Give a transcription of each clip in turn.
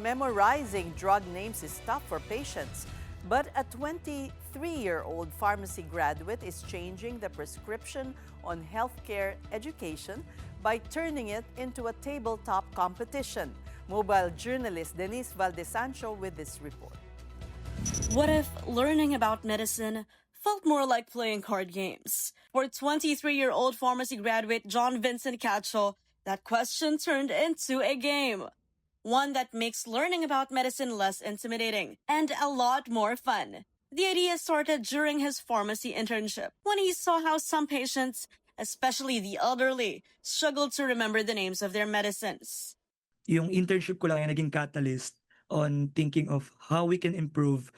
memorizing drug names is tough for patients. But a 23-year-old pharmacy graduate is changing the prescription on healthcare education by turning it into a tabletop competition. Mobile journalist Denise Valdesancho with this report. What if learning about medicine felt more like playing card games? For 23-year-old pharmacy graduate John Vincent Cacho, that question turned into a game. One that makes learning about medicine less intimidating and a lot more fun. The idea started during his pharmacy internship when he saw how some patients, especially the elderly, struggled to remember the names of their medicines. Yung internship ko lang yung naging catalyst on thinking of how we can improve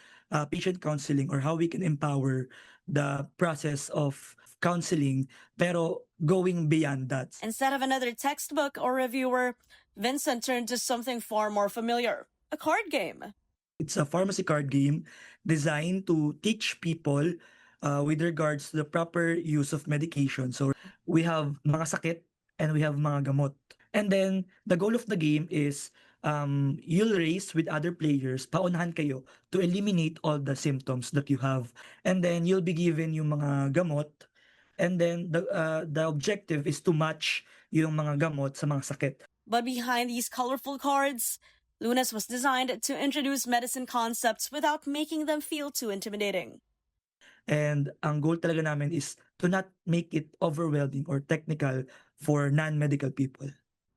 patient counseling or how we can empower the process of counseling, pero going beyond that. Instead of another textbook or reviewer, Vincent turned to something far more familiar, a card game. It's a pharmacy card game designed to teach people with regards to the proper use of medication. So we have mga sakit and we have mga gamot. And then the goal of the game is you'll race with other players, paunahan kayo to eliminate all the symptoms that you have. And then you'll be given yung mga gamot. And then the objective is to match yung mga gamot sa mga sakit. But behind these colorful cards, Lunas was designed to introduce medicine concepts without making them feel too intimidating. And ang goal talaga namin is to not make it overwhelming or technical for non-medical people.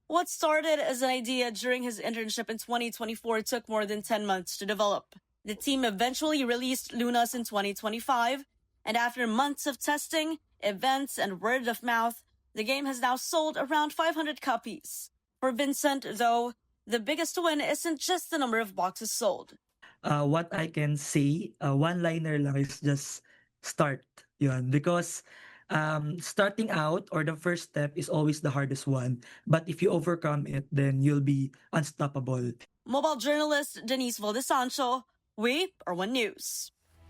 What started as an idea during his internship in 2024 took more than 10 months to develop. The team eventually released Lunas in 2025, and after months of testing, events, and word of mouth, the game has now sold around 500 copies. For Vincent, though, the biggest win isn't just the number of boxes sold. What I can say, one-liner lang is just start. Yun. Because starting out or the first step is always the hardest one. But if you overcome it, then you'll be unstoppable. Mobile journalist Denise Valdesancho, we are One News.